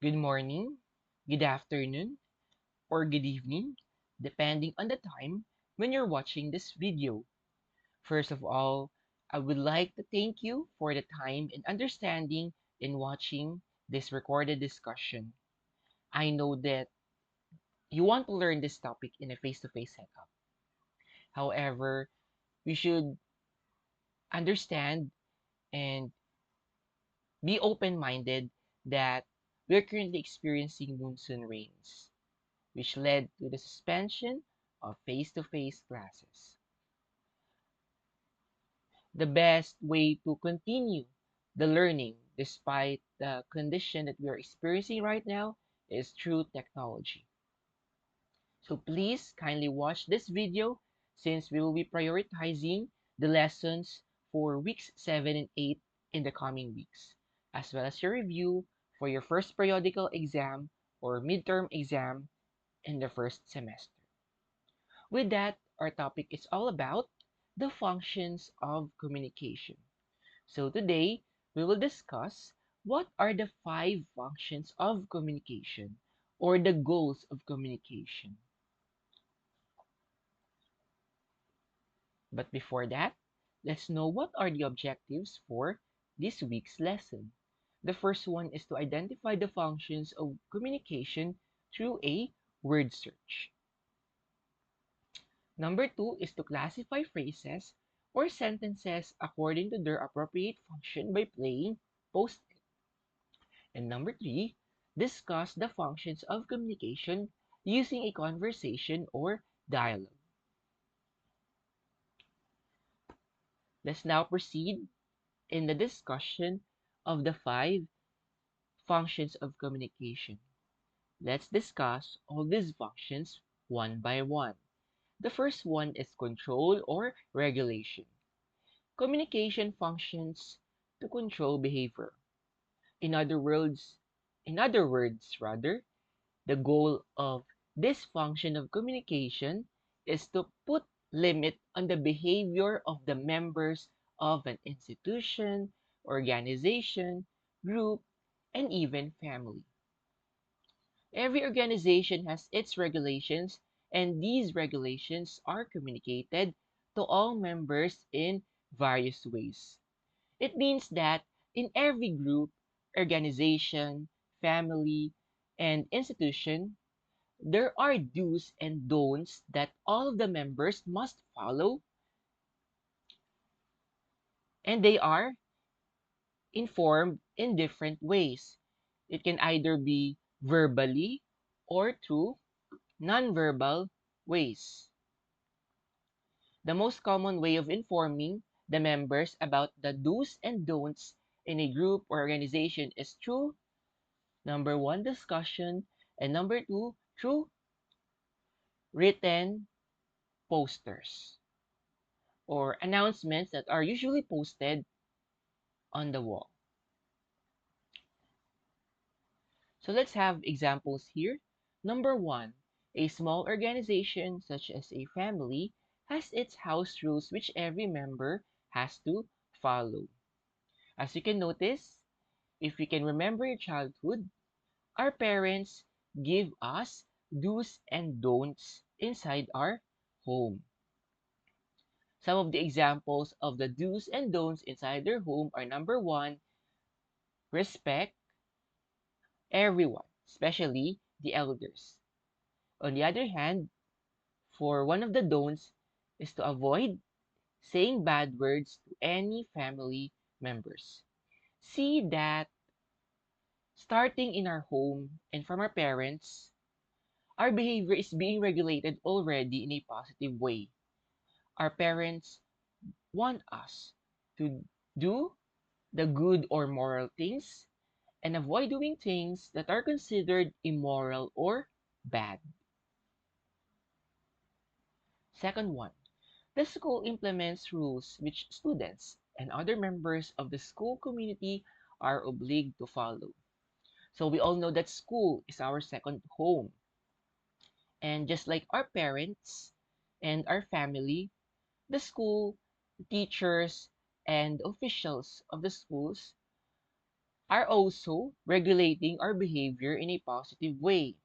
good morning, good afternoon, or good evening, depending on the time when you're watching this video. First of all, I would like to thank you for the time and understanding in watching this recorded discussion. I know that you want to learn this topic in a face-to-face setup. However, we should understand and be open-minded that we're currently experiencing monsoon rains, which led to the suspension of face-to-face classes. The best way to continue the learning despite the condition that we are experiencing right now is through technology. So please kindly watch this video since we will be prioritizing the lessons for weeks 7 and 8 in the coming weeks, as well as your review for your first periodical exam or midterm exam in the first semester. With that, our topic is all about the functions of communication. So today, we will discuss what are the five functions of communication or the goals of communication. But before that, let's know what are the objectives for this week's lesson. The first one is to identify the functions of communication through a word search. Number two is to classify phrases or sentences according to their appropriate function by playing post-it. And number three, discuss the functions of communication using a conversation or dialogue. Let's now proceed in the discussion of the five functions of communication. Let's discuss all these functions one by one. The first one is control or regulation. Communication functions to control behavior. In other words, rather, the goal of this function of communication is to put limit on the behavior of the members of an institution, organization, group, and even family. Every organization has its regulations, and these regulations are communicated to all members in various ways. It means that in every group, organization, family, and institution, there are do's and don'ts that all of the members must follow, and they are informed in different ways. It can either be verbally or through nonverbal ways. The most common way of informing the members about the do's and don'ts in a group or organization is through number one, discussion, and number two, through written posters or announcements that are usually posted on the wall. So let's have examples here. Number one, a small organization such as a family has its house rules which every member has to follow. As you can notice, if we can remember your childhood, our parents give us do's and don'ts inside our home. Some of the examples of the do's and don'ts inside their home are number one, respect everyone, especially the elders. On the other hand, for one of the don'ts is to avoid saying bad words to any family members. See that starting in our home and from our parents, our behavior is being regulated already in a positive way. Our parents want us to do the good or moral things and avoid doing things that are considered immoral or bad. Second one, the school implements rules which students and other members of the school community are obliged to follow. So we all know that school is our second home. And just like our parents and our family, the school, teachers, and officials of the schools are also regulating our behavior in a positive way.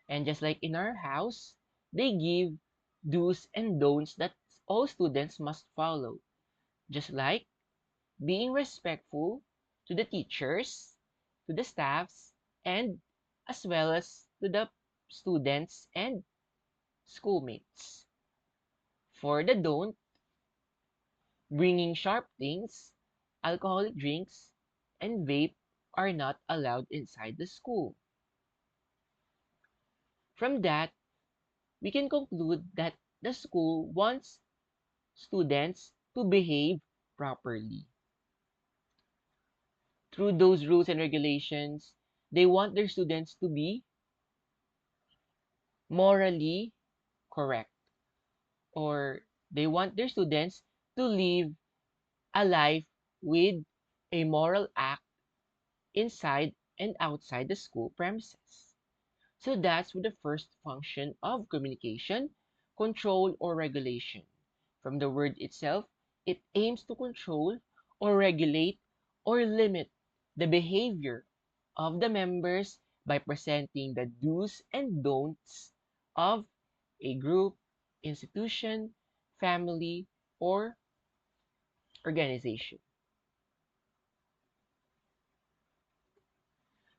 And just like in our house, they give do's and don'ts that all students must follow. Just like being respectful to the teachers, to the staffs, and as well as to the students and schoolmates. For the don't, bringing sharp things, alcoholic drinks, and vape are not allowed inside the school. From that, we can conclude that the school wants students to behave properly. Through those rules and regulations, they want their students to be morally correct, or they want their students to live a life with a moral act inside and outside the school premises. So that's the first function of communication, control or regulation. From the word itself, it aims to control or regulate or limit the behavior of the members by presenting the do's and don'ts of a group, institution, family, or organization.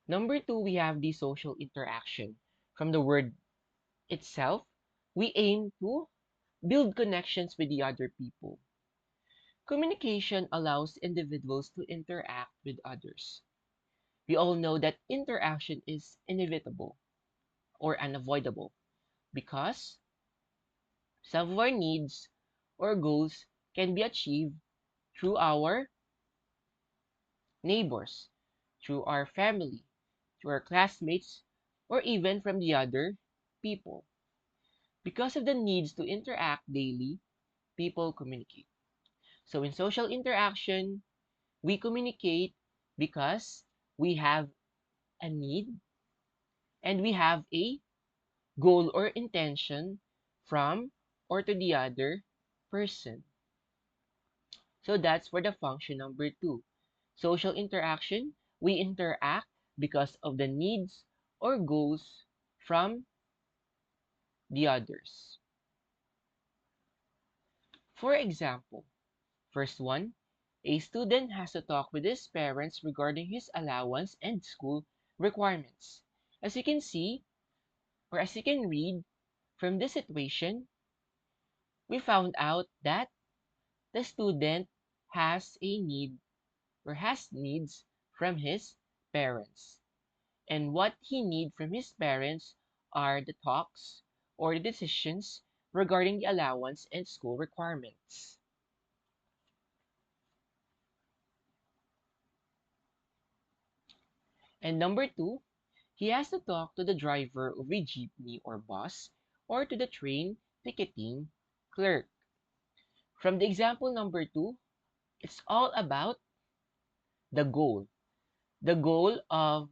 Number two, we have the social interaction. From the word itself, we aim to build connections with the other people. Communication allows individuals to interact with others. We all know that interaction is inevitable or unavoidable because some of our needs or goals can be achieved through our neighbors, through our family, through our classmates, or even from the other people. Because of the needs to interact daily, people communicate. So in social interaction, we communicate because we have a need and we have a goal or intention from or to the other person. So that's for the function number two. Social interaction, we interact because of the needs or goals from the others. For example, first one, a student has to talk with his parents regarding his allowance and school requirements. As you can see, or as you can read from this situation, we found out that the student has a need or has needs from his parents. And what he needs from his parents are the talks or the decisions regarding the allowance and school requirements. And number two, he has to talk to the driver of a jeepney or bus or to the train ticketing clerk. From the example number two, it's all about the goal. The goal of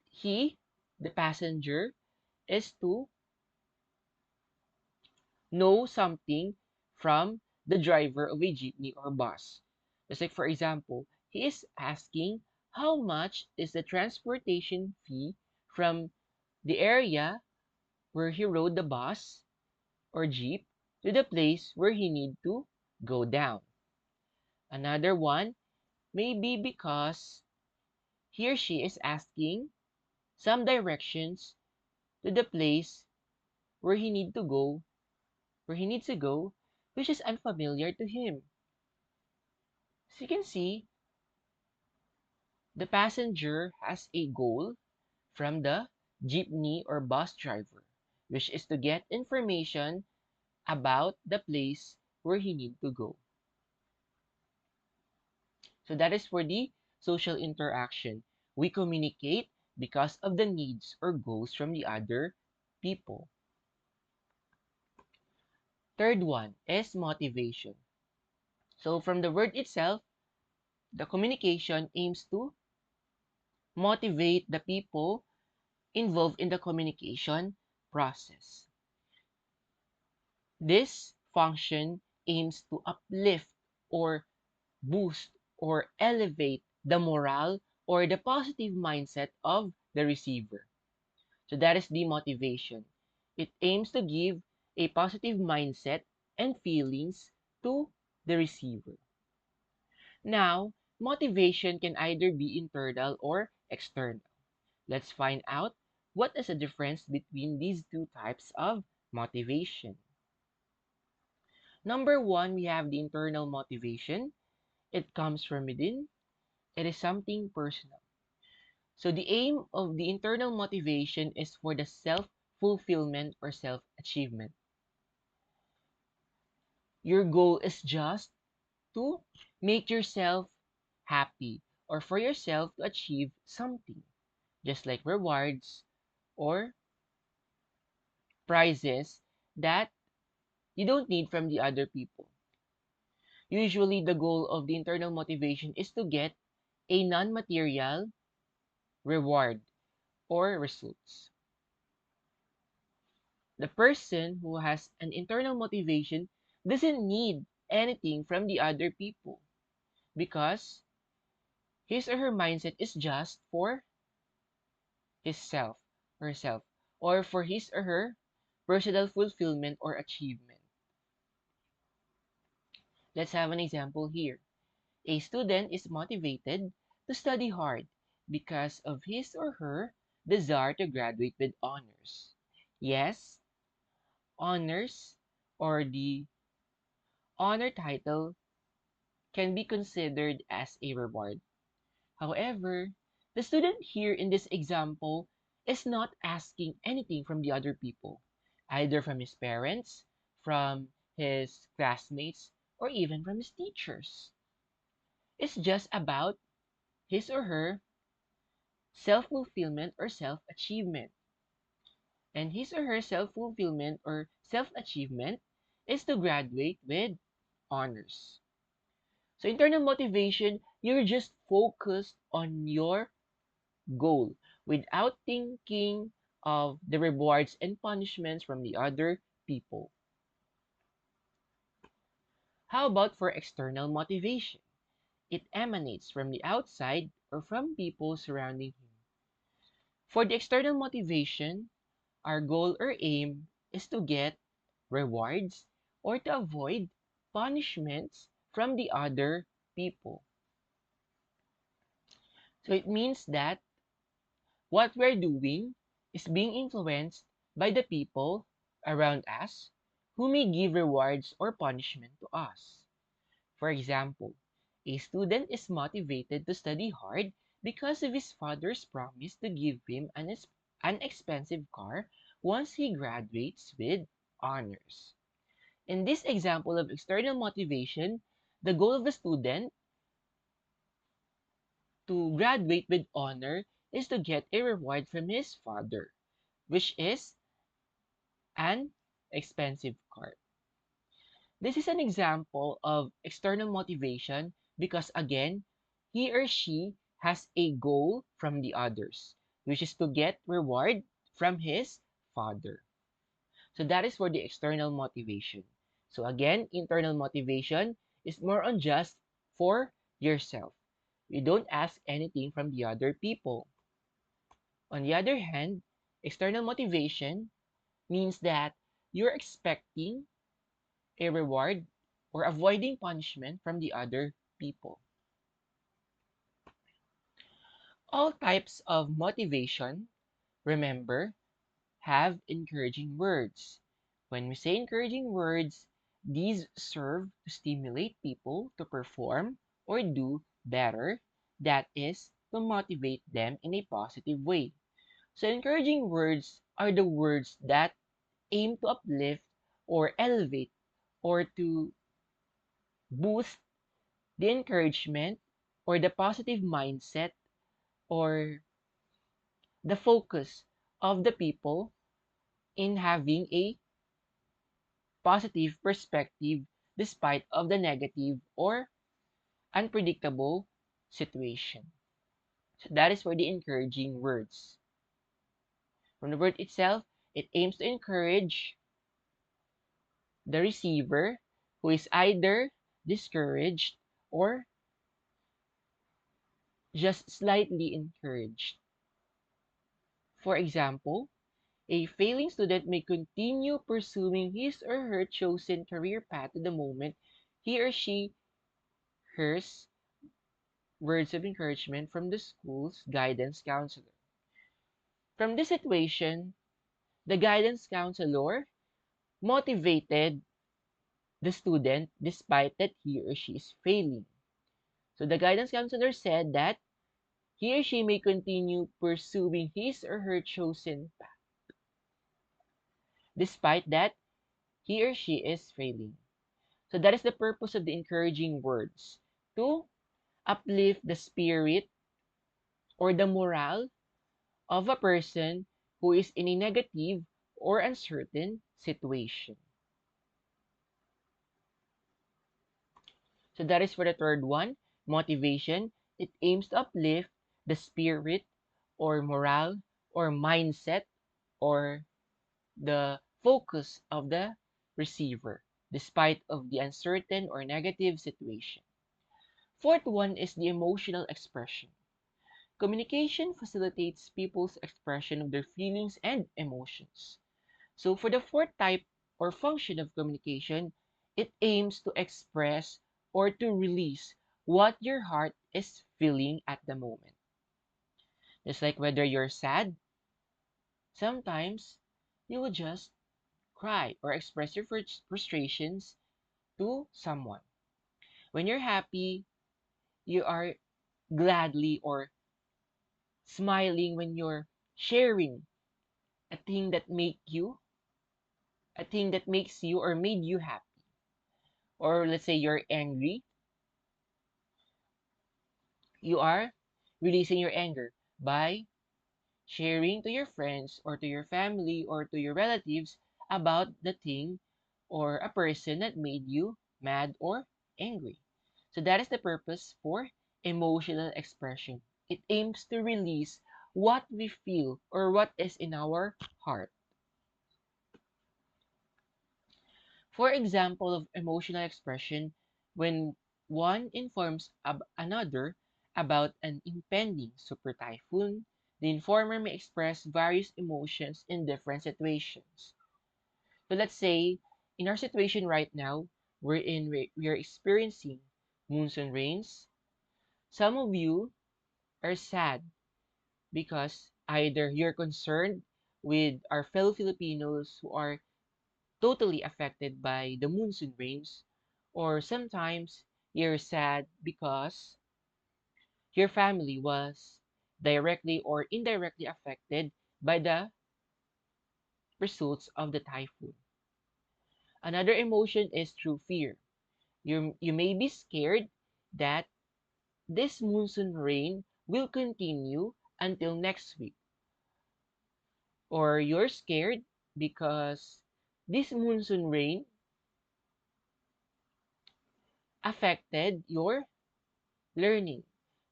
he, the passenger, is to know something from the driver of a jeepney or bus. Just like, for example, he is asking how much is the transportation fee from the area where he rode the bus or jeep to the place where he need to go down. Another one may be because he or she is asking some directions to the place where he need to go, where he needs to go, which is unfamiliar to him. As you can see, the passenger has a goal from the jeepney or bus driver, which is to get information about the place where he need to go. So that is for the social interaction. We communicate because of the needs or goals from the other people. Third one is motivation. So from the word itself, the communication aims to motivate the people involved in the communication process. This function aims to uplift or boost or elevate the morale or the positive mindset of the receiver. So that is the motivation. It aims to give a positive mindset and feelings to the receiver. Now, motivation can either be internal or external. Let's find out what is the difference between these two types of motivation. Number one, we have the internal motivation. It comes from within. It is something personal. So the aim of the internal motivation is for the self-fulfillment or self-achievement. Your goal is just to make yourself happy or for yourself to achieve something, just like rewards or prizes that you don't need from the other people. Usually, the goal of the internal motivation is to get a non-material reward or results. The person who has an internal motivation doesn't need anything from the other people because his or her mindset is just for his self, herself, or for his or her personal fulfillment or achievement. Let's have an example here. A student is motivated to study hard because of his or her desire to graduate with honors. Yes, honors or the honor title can be considered as a reward. However, the student here in this example is not asking anything from the other people, either from his parents, from his classmates, or even from his teachers. It's just about his or her self fulfillment or self achievement. And his or her self fulfillment or self achievement is to graduate with honors. So, internal motivation, you're just focused on your goal without thinking of the rewards and punishments from the other people. How about for external motivation? It emanates from the outside or from people surrounding him. For the external motivation, our goal or aim is to get rewards or to avoid punishments from the other people. So it means that what we're doing is being influenced by the people around us who may give rewards or punishment to us. For example, a student is motivated to study hard because of his father's promise to give him an expensive car once he graduates with honors. In this example of external motivation, the goal of the student to graduate with honor is to get a reward from his father, which is an expensive car. This is an example of external motivation because, again, he or she has a goal from the others, which is to get reward from his father. So that is for the external motivation. So again, internal motivation is more on just for yourself. You don't ask anything from the other people. On the other hand, external motivation means that you're expecting a reward or avoiding punishment from the other people. All types of motivation, remember, have encouraging words. When we say encouraging words, these serve to stimulate people to perform or do better, that is, to motivate them in a positive way. So, encouraging words are the words that aim to uplift or elevate or to boost the encouragement or the positive mindset or the focus of the people in having a positive perspective despite of the negative or unpredictable situation. So that is for the encouraging words. From the word itself, it aims to encourage the receiver who is either discouraged or just slightly encouraged. For example, a failing student may continue pursuing his or her chosen career path to the moment he or she hears words of encouragement from the school's guidance counselor. From this situation, the guidance counselor motivated the student despite that he or she is failing. So the guidance counselor said that he or she may continue pursuing his or her chosen path despite that he or she is failing. So that is the purpose of the encouraging words, to uplift the spirit or the morale of a person who is in a negative or uncertain situation. So that is for the third one, motivation. It aims to uplift the spirit or morale or mindset or the focus of the receiver despite of the uncertain or negative situation. Fourth one is the emotional expression. Communication facilitates people's expression of their feelings and emotions. So for the fourth type or function of communication, it aims to express or to release what your heart is feeling at the moment. Just like whether you're sad, sometimes you will just cry or express your frustrations to someone. When you're happy, you are gladly or smiling when you're sharing a thing that a thing that makes you or made you happy. Or let's say you're angry, you are releasing your anger by sharing to your friends or to your family or to your relatives about the thing or a person that made you mad or angry. So that is the purpose for emotional expression. It aims to release what we feel or what is in our heart. For example of emotional expression, when one informs another about an impending super typhoon, the informer may express various emotions in different situations. So let's say in our situation right now, we are experiencing monsoon rains. Some of you are sad because either you're concerned with our fellow Filipinos who are totally affected by the monsoon rains, or sometimes you're sad because your family was directly or indirectly affected by the results of the typhoon. Another emotion is true fear. You may be scared that this monsoon rain will continue until next week, or you're scared because this monsoon rain affected your learning.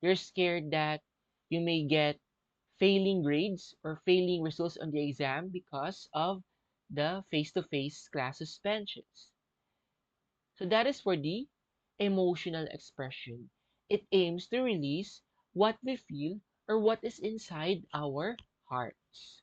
You're scared that you may get failing grades or failing results on the exam because of the face-to-face class suspensions. So that is for the emotional expression. It aims to release what we feel or what is inside our hearts.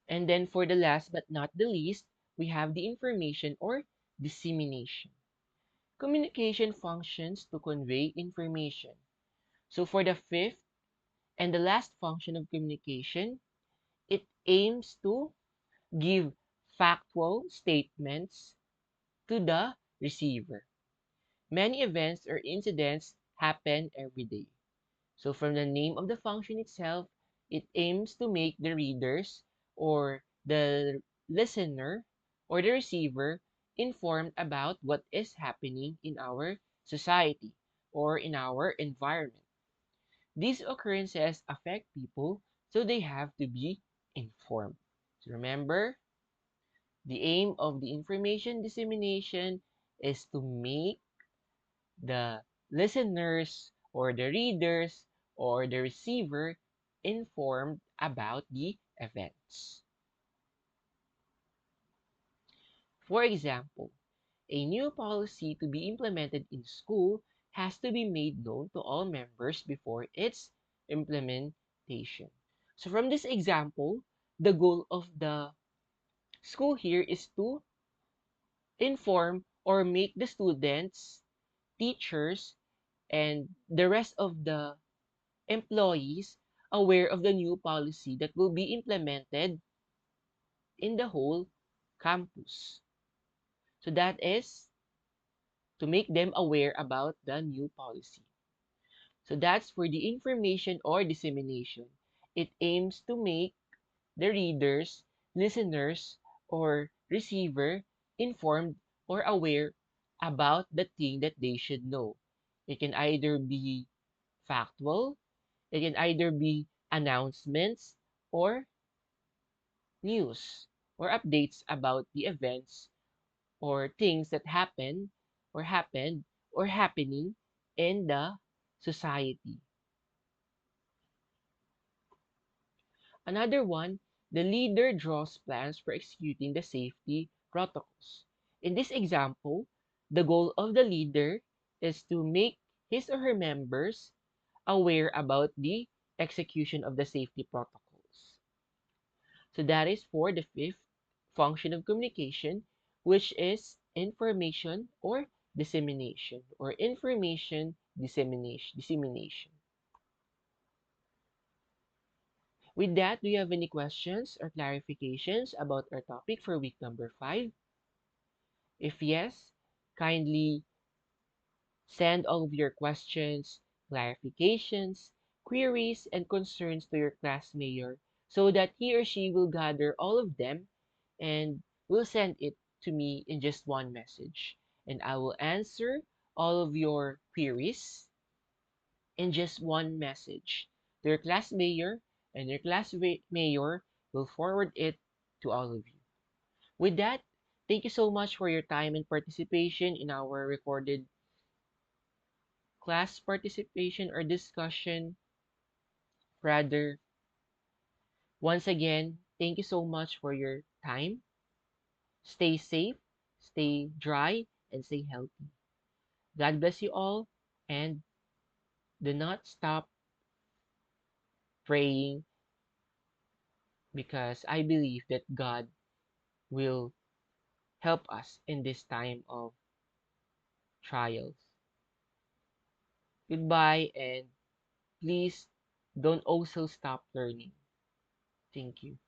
And then for the last but not the least, we have the information or dissemination. Communication functions to convey information. So for the fifth and the last function of communication, it aims to give factual statements to the receiver. Many events or incidents happen every day. So from the name of the function itself, it aims to make the readers or the listener or the receiver informed about what is happening in our society or in our environment. These occurrences affect people, so they have to be informed. So remember, the aim of the information dissemination is to make the listeners or the readers or the receiver informed about the events. For example, A new policy to be implemented in school has to be made known to all members before its implementation. So from this example, the goal of the school here is to inform or make the students, teachers, and the rest of the employees aware of the new policy that will be implemented in the whole campus. So that is to make them aware about the new policy. So that's for the information or dissemination. It aims to make the readers, listeners, or receiver informed or aware about the thing that they should know. It can either be factual, it can either be announcements or news or updates about the events or things that happen or happened or happening in the society. Another one, the leader draws plans for executing the safety protocols. In this example, the goal of the leader is to make his or her members aware about the execution of the safety protocols. So that is for the fifth function of communication, which is information or dissemination or information dissemination. With that, do you have any questions or clarifications about our topic for week number 5? If yes, kindly send all of your questions, clarifications, queries, and concerns to your class mayor so that he or she will gather all of them and will send it to me in just one message. And I will answer all of your queries in just one message to your class mayor, and your class mayor will forward it to all of you. With that, thank you so much for your time and participation in our recorded class participation or discussion. Rather, once again, thank you so much for your time. Stay safe, stay dry, and stay healthy. God bless you all, and do not stop praying because I believe that God will help us in this time of trials. Goodbye, and please don't also stop learning. Thank you.